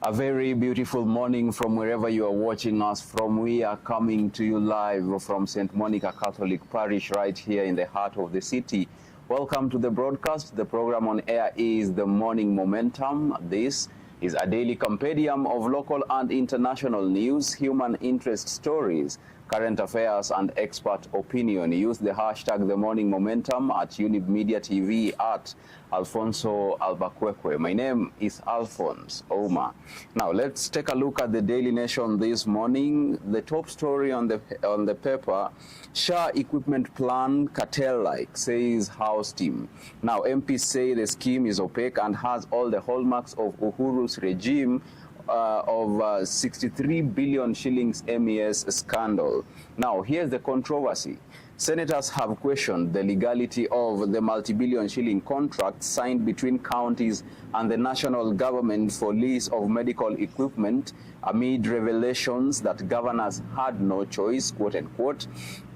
A very beautiful morning from wherever you are watching us from. We are coming to you live from St. Monica Catholic Parish right here in the heart of the city. Welcome to the broadcast. The program on air is The Morning Momentum. This is a daily compendium of local and international news, human interest stories, current affairs and expert opinion. Use the hashtag The Morning Momentum at Younib MEDIA TV at Alfonsoh Albakwekwe. My name is Alfonsoh. Now let's take a look at the Daily Nation this morning. The top story on the paper: Shah equipment plan cartel-like, says House team. Now MPs say the scheme is opaque and has all the hallmarks of Uhuru's regime of 63 billion shillings MES scandal. Now here's the controversy. Senators have questioned the legality of the multi-billion shilling contract signed between counties and the national government for lease of medical equipment amid revelations that governors had no choice, quote unquote,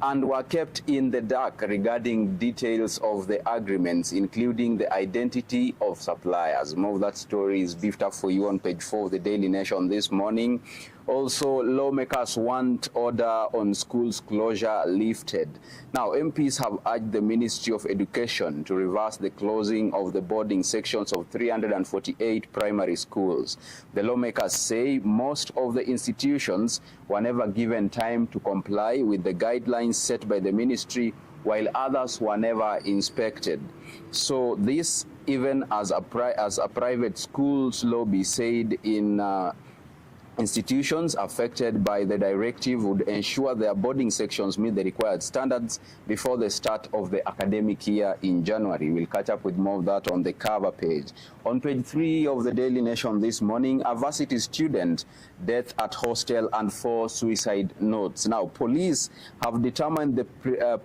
and were kept in the dark regarding details of the agreements, including the identity of suppliers. More of that story is beefed up for you on page 4 of the Daily Nation this morning. Also, lawmakers want order on schools closure lifted. Now, MPs have urged the Ministry of Education to reverse the closing of the boarding sections of 348 primary schools. The lawmakers say most of the institutions were never given time to comply with the guidelines set by the ministry, while others were never inspected. So this, even as a private schools lobby said in institutions affected by the directive would ensure their boarding sections meet the required standards before the start of the academic year in January. We'll catch up with more of that on the cover page. On page 3 of the Daily Nation this morning, a varsity student death at hostel and 4 suicide notes. Now, police have determined the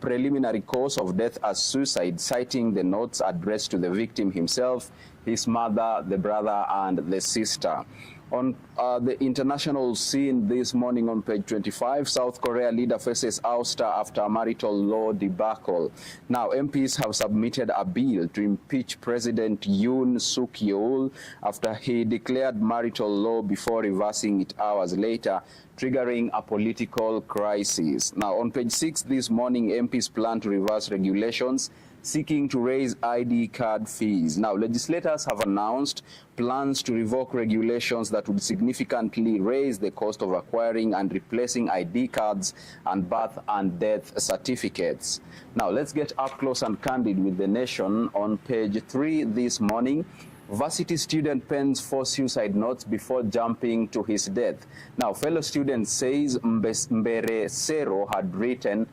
preliminary cause of death as suicide, citing the notes addressed to the victim himself, his mother, the brother, and the sister. On the international scene this morning on page 25, South Korea leader faces ouster after marital law debacle. Now, MPs have submitted a bill to impeach President Yoon Suk Yeol after he declared marital law before reversing it hours later, triggering a political crisis. Now, on page 6 this morning, MPs plan to reverse regulations seeking to raise ID card fees. Now, legislators have announced plans to revoke regulations that would significantly raise the cost of acquiring and replacing ID cards and birth and death certificates. Now, let's get up close and candid with the Nation on page 3 this morning. Varsity student pens 4 suicide notes before jumping to his death. Now, fellow student says Mberesero had written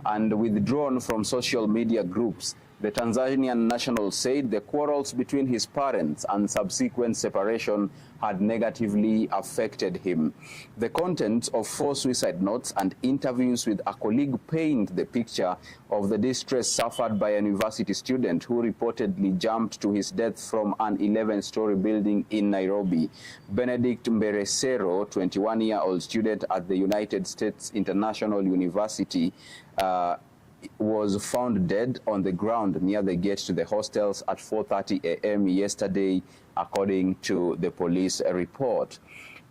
and withdrawn from social media groups. The Tanzanian national said the quarrels between his parents and subsequent separation had negatively affected him. The contents of 4 suicide notes and interviews with a colleague paint the picture of the distress suffered by a university student who reportedly jumped to his death from an 11-story building in Nairobi. Benedict Mberesero, 21-year-old student at the United States International University, was found dead on the ground near the gate to the hostels at 4:30 a.m. yesterday, according to the police report.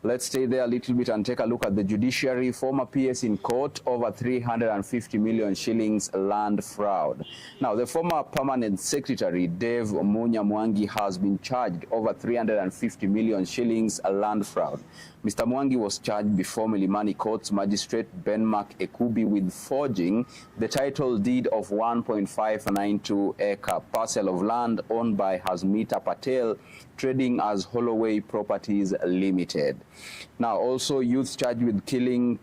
Let's stay there a little bit and take a look at the judiciary. Former PS in court over 350 million shillings land fraud. Now, the former permanent secretary, Dave Mwangi, has been charged over 350 million shillings land fraud. Mr. Mwangi was charged before Milimani Court's magistrate Benmark Ekubi with forging the title deed of 1.592-acre parcel of land owned by Hasmita Patel, trading as Holloway Properties Limited. Now, also youth charged with killing,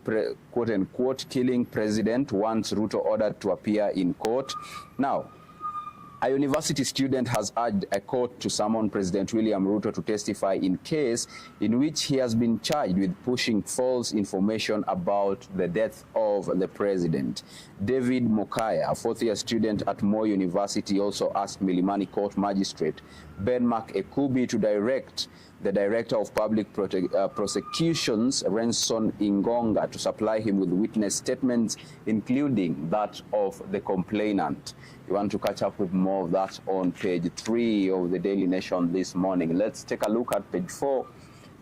quote-unquote, killing president once Ruto ordered to appear in court. Now, a university student has urged a court to summon President William Ruto to testify in case in which he has been charged with pushing false information about the death of the president. David Mokaya, a 4th-year student at Moi University, also asked Milimani Court Magistrate Benmark Ekubi to direct the Director of Public Prosecutions, Renson Ingonga, to supply him with witness statements, including that of the complainant. You want to catch up with more of that on page 3 of the Daily Nation this morning. Let's take a look at page 4.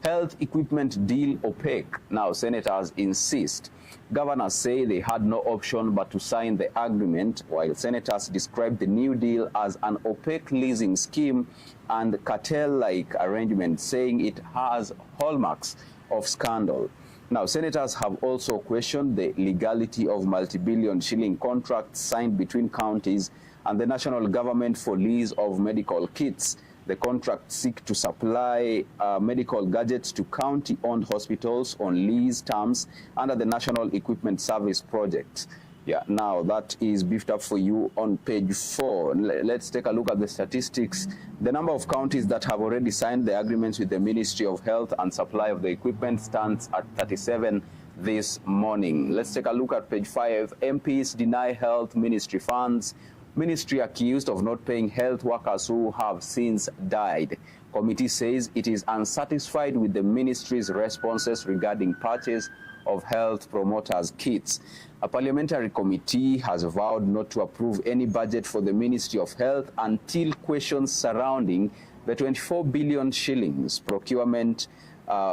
Health equipment deal opaque. Now, senators insist. Governors say they had no option but to sign the agreement, while senators describe the new deal as an opaque leasing scheme and cartel-like arrangement, saying it has hallmarks of scandal. Now, senators have also questioned the legality of multi-billion shilling contracts signed between counties and the national government for lease of medical kits. The contracts seek to supply medical gadgets to county-owned hospitals on lease terms under the National Equipment Service Project. Yeah, now that is beefed up for you on page 4. Let's take a look at the statistics. The number of counties that have already signed the agreements with the Ministry of Health and supply of the equipment stands at 37 this morning. Let's take a look at page 5. MPs deny health ministry funds. Ministry accused of not paying health workers who have since died. Committee says it is unsatisfied with the ministry's responses regarding purchase of health promoters' kits. A parliamentary committee has vowed not to approve any budget for the Ministry of Health until questions surrounding the 24 billion shillings procurement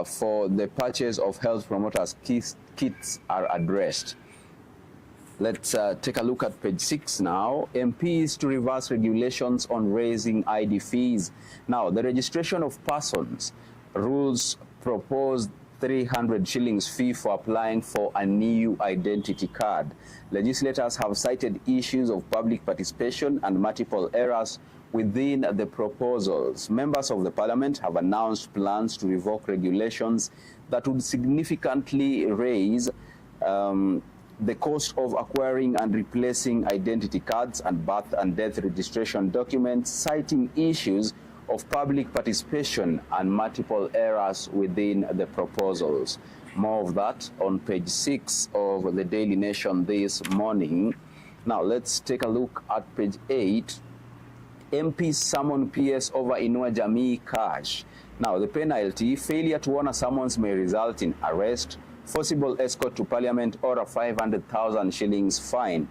for the purchase of health promoters' kits are addressed. Let's take a look at page 6 now. MPs to reverse regulations on raising ID fees. Now, the registration of persons rules proposed 300 shillings fee for applying for a new identity card. Legislators have cited issues of public participation and multiple errors within the proposals. Members of the parliament have announced plans to revoke regulations that would significantly raise the cost of acquiring and replacing identity cards and birth and death registration documents, citing issues of public participation and multiple errors within the proposals. More of that on page 6 of the Daily Nation this morning. Now let's take a look at page 8. MPs summon PS over Inua Jamii cash. Now the penalty, failure to honor summons may result in arrest, forcible escort to parliament, or a 500,000 shillings fine.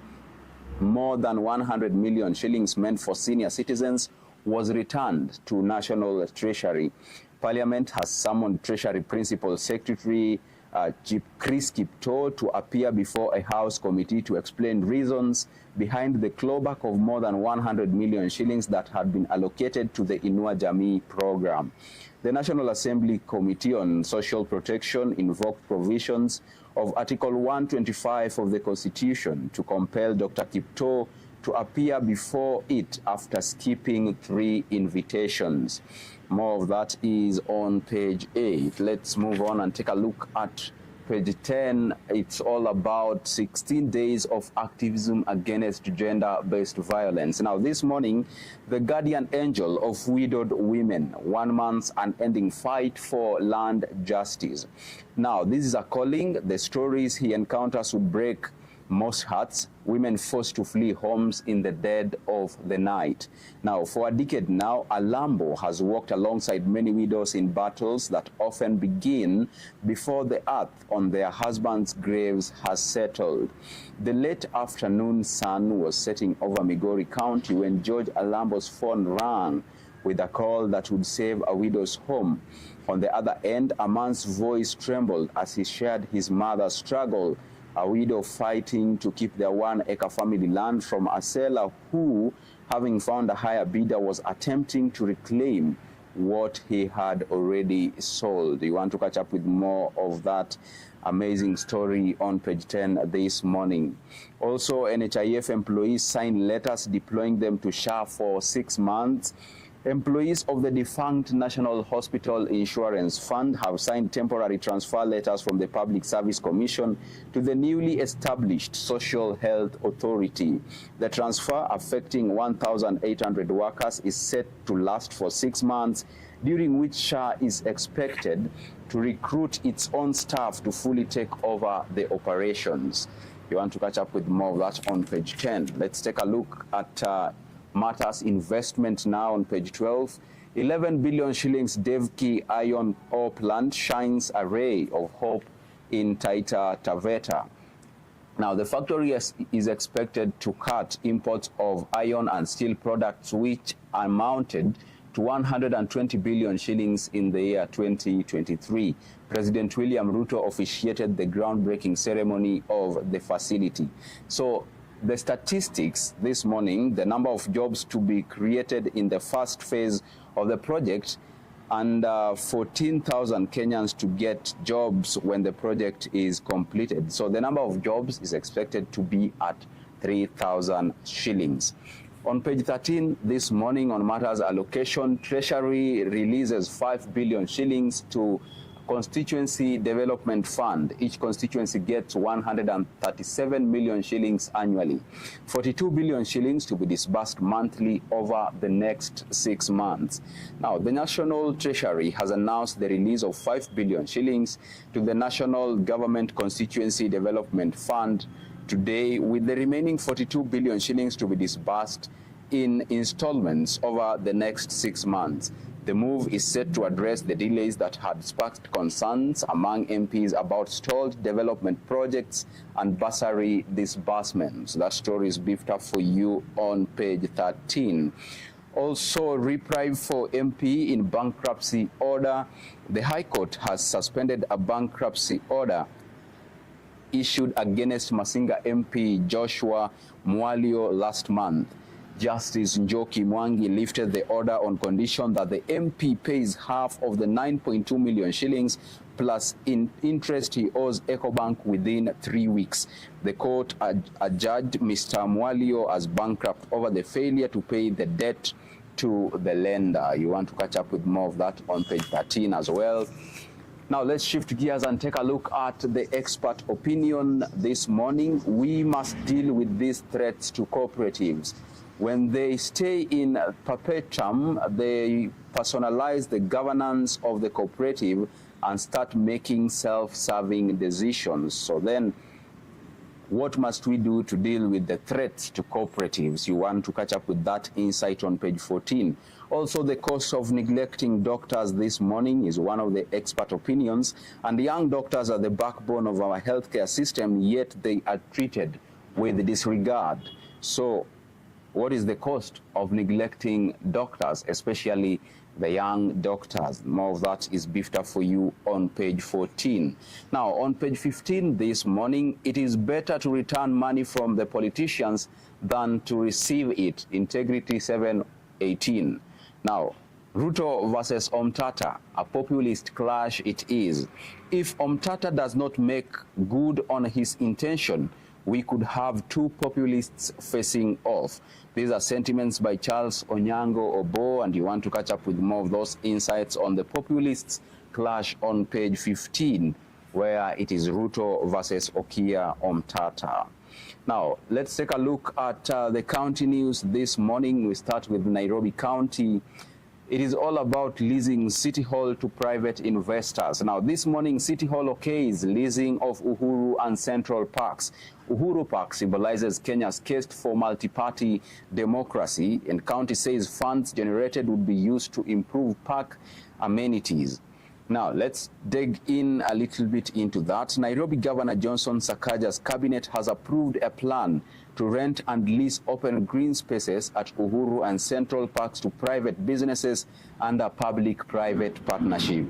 More than 100 million shillings meant for senior citizens was returned to National Treasury. Parliament has summoned Treasury Principal Secretary Chris Kipto to appear before a House committee to explain reasons behind the clawback of more than 100 million shillings that had been allocated to the Inua Jamii program. The National Assembly Committee on Social Protection invoked provisions of Article 125 of the Constitution to compel Dr. Kipto to appear before it after skipping 3 invitations. More of that is on page 8. Let's move on and take a look at page 10. It's all about 16 days of activism against gender-based violence. Now, this morning, the guardian angel of widowed women, 1 month unending fight for land justice. Now, this is a calling. The stories he encounters would break most hearts, women forced to flee homes in the dead of the night. Now, for a decade now, Alambo has walked alongside many widows in battles that often begin before the earth on their husbands' graves has settled. The late afternoon sun was setting over Migori County when George Alambo's phone rang with a call that would save a widow's home. On the other end, a man's voice trembled as he shared his mother's struggle, a widow fighting to keep their 1-acre family land from a seller who, having found a higher bidder, was attempting to reclaim what he had already sold. You want to catch up with more of that amazing story on page 10 this morning. Also, NHIF employees signed letters deploying them to SHA for 6 months. Employees of the defunct National Hospital Insurance Fund have signed temporary transfer letters from the Public Service Commission to the newly established Social Health Authority. The transfer, affecting 1,800 workers, is set to last for 6 months, during which SHA is expected to recruit its own staff to fully take over the operations. You want to catch up with more of that on page 10. Let's take a look at matters investment now on page 12. 11 billion shillings Devki iron ore plant shines a ray of hope in Taita Taveta. Now, the factory is expected to cut imports of iron and steel products, which amounted to disbursed 120 billion shillings in the year 2023. President William Ruto officiated the groundbreaking ceremony of the facility. So the statistics this morning, the number of jobs to be created in the first phase of the project, and 14,000 Kenyans to get jobs when the project is completed. So the number of jobs is expected to be at 3,000 shillings. On page 13 this morning on matters allocation, Treasury releases 5 billion shillings to Constituency Development Fund. Each constituency gets 137 million shillings annually. 42 billion shillings to be disbursed monthly over the next 6 months. Now, the National Treasury has announced the release of 5 billion shillings to the National Government Constituency Development Fund today, with the remaining 42 billion shillings to be disbursed in installments over the next 6 months. The move is set to address the delays that had sparked concerns among MPs about stalled development projects and bursary disbursements. That story is beefed up for you on page 13. Also, reprieve for MP in bankruptcy order. The High Court has suspended a bankruptcy order issued against Masinga MP Joshua Mwalio last month. Justice Njoki Mwangi lifted the order on condition that the MP pays half of the 9.2 million shillings plus interest he owes EcoBank within 3 weeks. The court adjudged Mr. Mwalio as bankrupt over the failure to pay the debt to the lender. You want to catch up with more of that on page 13 as well. Now let's shift gears and take a look at the expert opinion this morning. We must deal with these threats to cooperatives. When they stay in perpetuum, they personalize the governance of the cooperative and start making self-serving decisions. So then, what must we do to deal with the threats to cooperatives? You want to catch up with that insight on page 14. Also, the cost of neglecting doctors this morning is one of the expert opinions. And young doctors are the backbone of our healthcare system, yet they are treated with disregard. So, what is the cost of neglecting doctors, especially the young doctors? More of that is beefed up for you on page 14. Now, on page 15 this morning, it is better to return money from the politicians than to receive it. Integrity 718. Now, Ruto versus Omtata, a populist clash it is. If Omtata does not make good on his intention, we could have two populists facing off. These are sentiments by Charles Onyango Obo, and you want to catch up with more of those insights on the populists clash on page 15, where it is Ruto versus Okia Omtata. Now, let's take a look at the county news this morning. We start with Nairobi County. It is all about leasing City Hall to private investors. Now, this morning, City Hall okays leasing of Uhuru and Central Parks. Uhuru Park symbolizes Kenya's quest for multi-party democracy, and county says funds generated would be used to improve park amenities. Now, let's dig in a little bit into that. Nairobi Governor Johnson Sakaja's cabinet has approved a plan to rent and lease open green spaces at Uhuru and Central Parks to private businesses under public-private partnership.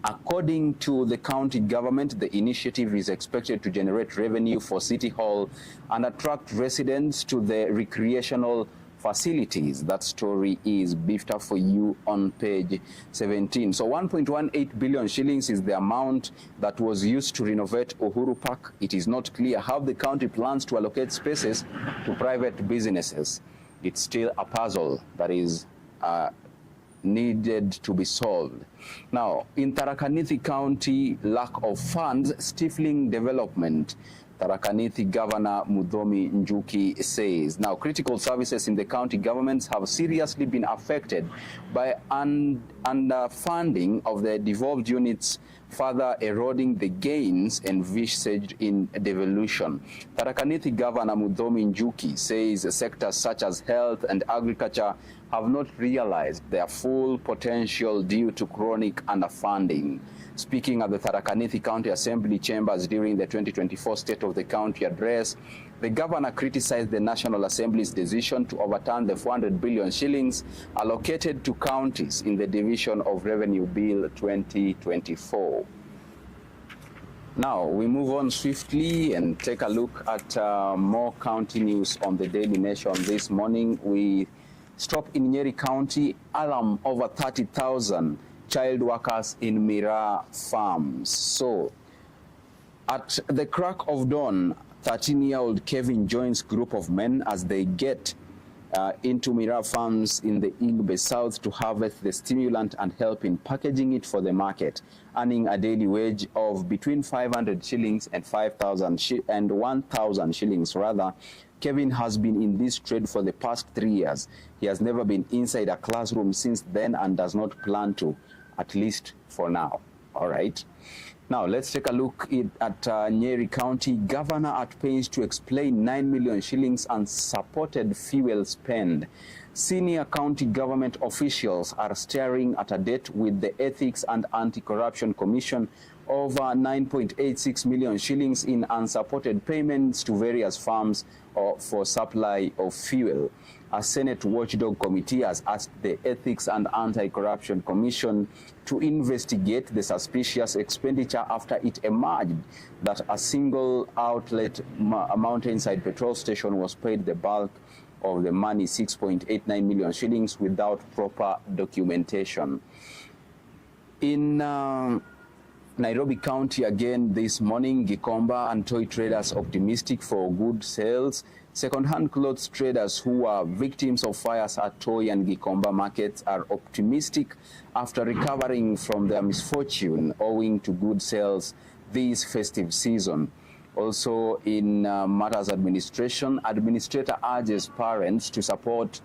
According to the county government, the initiative is expected to generate revenue for City Hall and attract residents to the recreational facilities. That story is beefed up for you on page 17. So 1.18 billion shillings is the amount that was used to renovate Uhuru Park. It is not clear how the county plans to allocate spaces to private businesses. It's still a puzzle that is needed to be solved. Now, in Tharaka Nithi County, lack of funds stifling development. Tharaka Nithi Governor Muthomi Njuki says. Now, critical services in the county governments have seriously been affected by underfunding of the devolved units, further eroding the gains envisaged in devolution. Tharaka Nithi Governor Muthomi Njuki says sectors such as health and agriculture have not realized their full potential due to chronic underfunding. Speaking at the Tharaka Nithi County Assembly chambers during the 2024 State of the County Address, The governor criticized the National Assembly's decision to overturn the 400 billion shillings allocated to counties in the Division of Revenue Bill 2024. Now, we move on swiftly and take a look at more county news on the Daily Nation this morning. We stop in Nyeri County, alarm over 30,000 child workers in Miraa farms. So, at the crack of dawn, 13-year-old Kevin joins group of men as they get into Miraa farms in the Igbe South to harvest the stimulant and help in packaging it for the market, earning a daily wage of between 500 shillings and 1,000 shillings rather. Kevin has been in this trade for the past 3 years. He has never been inside a classroom since then and does not plan to, at least for now. All right. Now, let's take a look at Nyeri County. Governor at pains to explain 9 million shillings unsupported fuel spend. Senior county government officials are staring at a debt with the Ethics and Anti-Corruption Commission over 9.86 million shillings in unsupported payments to various farms for supply of fuel. A Senate watchdog committee has asked the Ethics and Anti-Corruption Commission to investigate the suspicious expenditure after it emerged that a single outlet, a Mountainside petrol station, was paid the bulk of the money, 6.89 million shillings, without proper documentation. In Nairobi County again this morning, Gikomba and toy traders optimistic for good sales. Second-hand clothes traders who are victims of fires at Toy and Gikomba markets are optimistic after recovering from their misfortune owing to good sales this festive season. Also in matters administration, administrator urges parents to support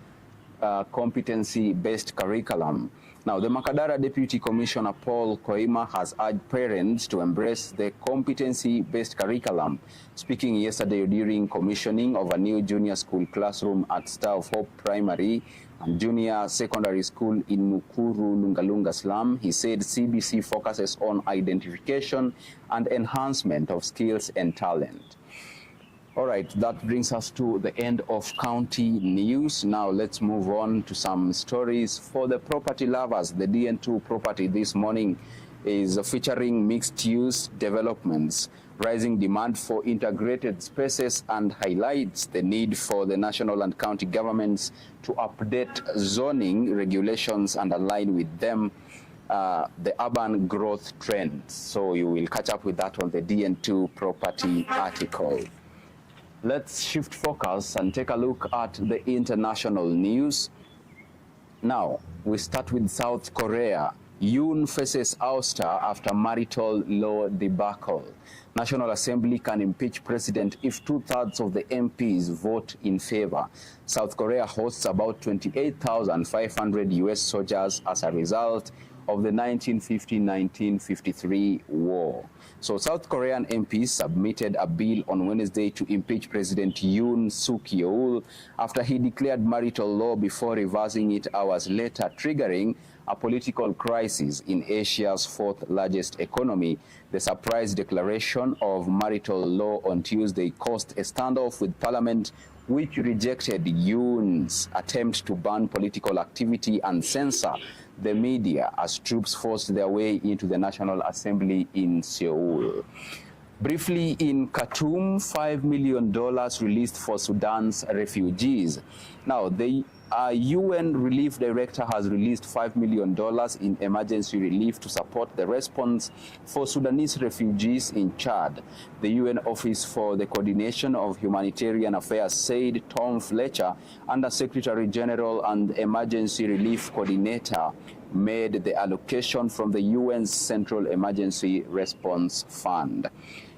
competency-based curriculum. Now, the Makadara Deputy Commissioner Paul Koima has urged parents to embrace the competency-based curriculum. Speaking yesterday during commissioning of a new junior school classroom at Star of Hope Primary and Junior Secondary School in Mukuru, Lungalunga slum, he said CBC focuses on identification and enhancement of skills and talent. All right, that brings us to the end of county news. Now let's move on to some stories for the property lovers. The DN2 property this morning is featuring mixed-use developments, rising demand for integrated spaces, and highlights the need for the national and county governments to update zoning regulations and align with them the urban growth trends. So you will catch up with that on the DN2 property article. Let's shift focus and take a look at the international news. Now, we start with South Korea. Yoon faces ouster after marital law debacle. National Assembly can impeach president if 2/3 of the MPs vote in favor. South Korea hosts about 28,500 US soldiers as a result of the 1950-1953 war. So South Korean MPs submitted a bill on Wednesday to impeach President Yoon Suk-yeol after he declared marital law before reversing it hours later, triggering a political crisis in Asia's fourth largest economy. The surprise declaration of marital law on Tuesday caused a standoff with Parliament, which rejected Yoon's attempt to ban political activity and censor the media as troops forced their way into the National Assembly in Seoul. Briefly, in Khartoum, $5 million released for Sudan's refugees. Now, the UN Relief Director has released $5 million in emergency relief to support the response for Sudanese refugees in Chad. The UN Office for the Coordination of Humanitarian Affairs said Tom Fletcher, Under Secretary General and Emergency Relief Coordinator, made the allocation from the UN's Central Emergency Response Fund.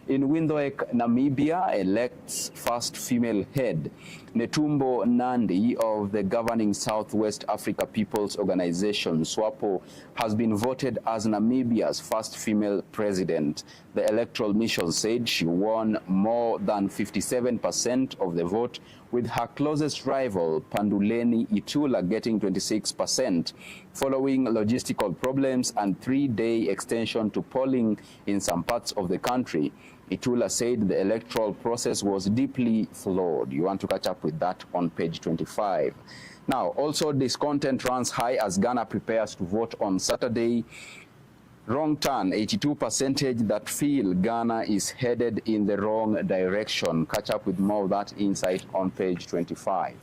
In Windhoek, Namibia elects first female head. Netumbo Nandi of the governing Southwest Africa People's Organization, SWAPO, has been voted as Namibia's first female president. The Electoral Mission said she won more than 57% of the vote, with her closest rival, Panduleni Itula, getting 26%, following logistical problems and 3-day extension to polling in some parts of the country. Itula said the electoral process was deeply flawed. You want to catch up with that on page 25. Now, also discontent runs high as Ghana prepares to vote on Saturday. Wrong turn, 82% that feel Ghana is headed in the wrong direction. Catch up with more of that insight on page 25.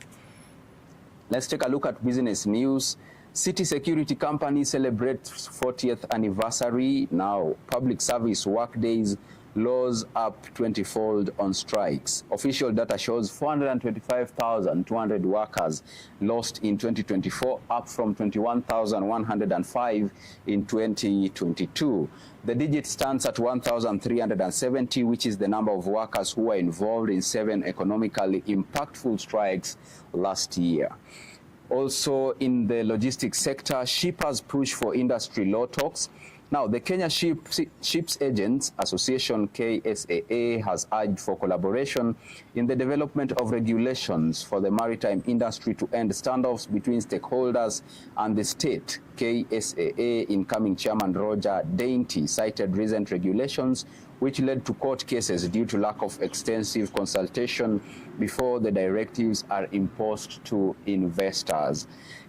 Let's take a look at business news. City Security Company celebrates 40th anniversary. Now, public service workdays laws up 20-fold on strikes. Official data shows 425,200 workers lost in 2024, up from 21,105 in 2022. The digit stands at 1,370, which is the number of workers who were involved in 7 economically impactful strikes last year. Also in the logistics sector, shippers push for industry law talks. Now, the Kenya Ships Agents Association, KSAA, has urged for collaboration in the development of regulations for the maritime industry to end standoffs between stakeholders and the state. KSAA incoming chairman Roger Dainty cited recent regulations which led to court cases due to lack of extensive consultation before the directives are imposed to investors.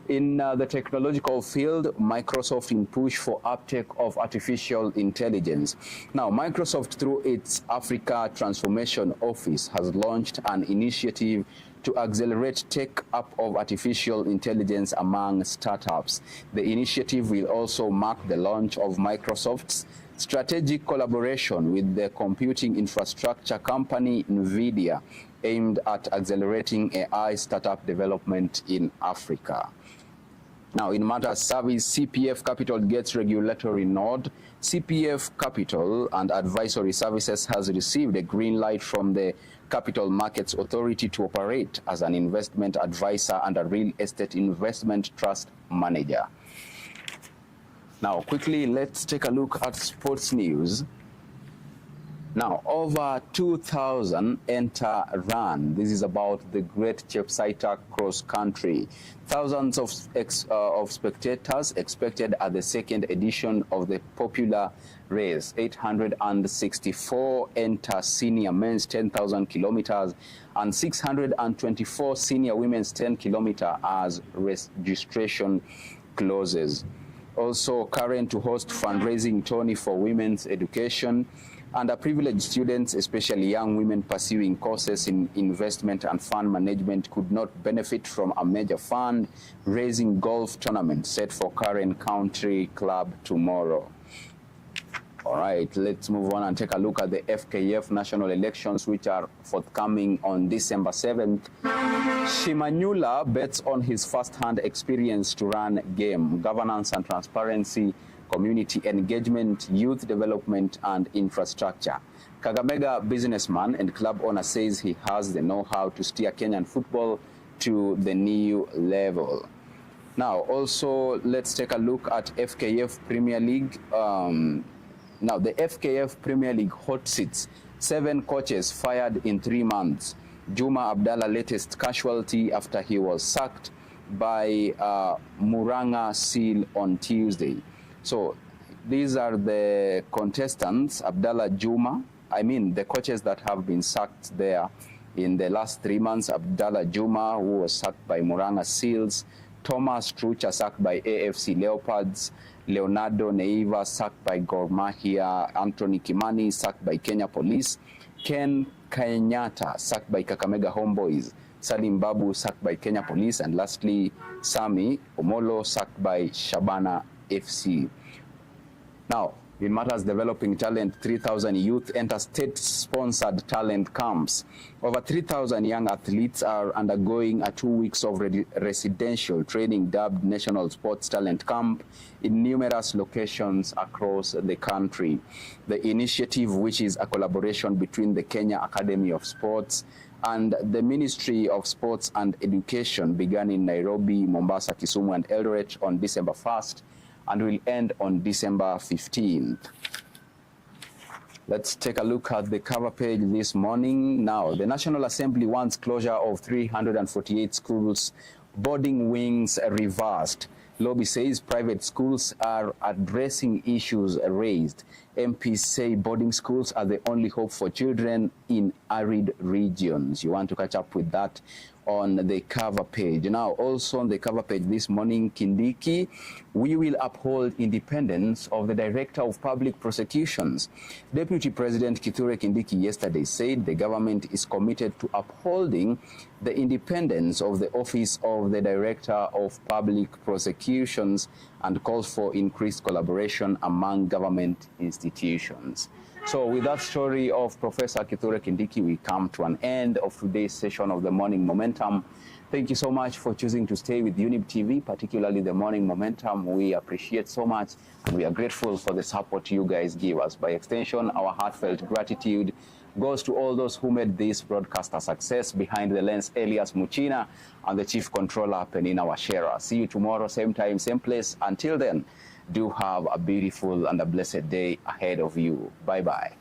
In the technological field, Microsoft in push for uptake of artificial intelligence. Now, Microsoft, through its Africa Transformation Office, has launched an initiative to accelerate take-up of artificial intelligence among startups. The initiative will also mark the launch of Microsoft's strategic collaboration with the computing infrastructure company NVIDIA, aimed at accelerating AI startup development in Africa. Now, in matters service, CPF Capital gets regulatory nod. CPF Capital and Advisory Services has received a green light from the Capital Markets Authority to operate as an investment advisor and a real estate investment trust manager. Now, quickly, let's take a look at sports news. Now, over 2,000 enter run. This is about the Great Chepsaita cross country. Thousands of spectators expected at the second edition of the popular race. 864 enter senior men's 10,000 kilometers and 624 senior women's 10 kilometer as registration closes. Also current to host fundraising tourney for women's education. Underprivileged students, especially young women pursuing courses in investment and fund management, could not benefit from a major fund raising golf tournament set for Karen Country Club tomorrow. All right, let's move on and take a look at the FKF national elections, which are forthcoming on December 7th. Shimanyula bets on his first-hand experience to run game, governance and transparency, community engagement, youth development, and infrastructure. Kakamega businessman and club owner says he has the know-how to steer Kenyan football to the new level. Now, also, let's take a look at FKF Premier League. Now, the FKF Premier League hot seats. 7 coaches fired in 3 months. Juma Abdallah latest casualty after he was sacked by Muranga Seal on Tuesday. So these are the contestants, Abdallah Juma, the coaches that have been sacked there in the last 3 months. Abdallah Juma, who was sacked by Muranga Seals, Thomas Trucha sacked by AFC Leopards, Leonardo Neiva sacked by Gor Mahia, Anthony Kimani sacked by Kenya Police, Ken Kenyatta sacked by Kakamega Homeboys, Salim Babu sacked by Kenya Police, and lastly, Sami Omolo sacked by Shabana FC. Now, in matters developing talent, 3,000 youth enter state-sponsored talent camps. Over 3,000 young athletes are undergoing a 2 weeks of residential training dubbed National Sports Talent Camp in numerous locations across the country. The initiative, which is a collaboration between the Kenya Academy of Sports And the Ministry of Sports and Education began in Nairobi, Mombasa, Kisumu, and Eldoret on December 1st and will end on December 15th. Let's take a look at the cover page this morning. Now, the National Assembly wants closure of 348 schools, boarding wings reversed. Lobby says private schools are addressing issues raised. MPs say boarding schools are the only hope for children in arid regions. You want to catch up with that on the cover page. Now, also on the cover page this morning, Kindiki, we will uphold independence of the Director of Public Prosecutions. Deputy President Kithure Kindiki yesterday said the government is committed to upholding the independence of the Office of the Director of Public Prosecutions and calls for increased collaboration among government institutions. So with that story of Professor Kithure Kindiki, we come to an end of today's session of the Morning Momentum. Thank you so much for choosing to stay with Younib TV, particularly the Morning Momentum. We appreciate so much and we are grateful for the support you guys give us. By extension, our heartfelt gratitude goes to all those who made this broadcast a success. Behind the lens, Elias, Muchina, and the Chief Controller, Peninah, Wachera. See you tomorrow, same time, same place. Until then, do have a beautiful and a blessed day ahead of you. Bye-bye.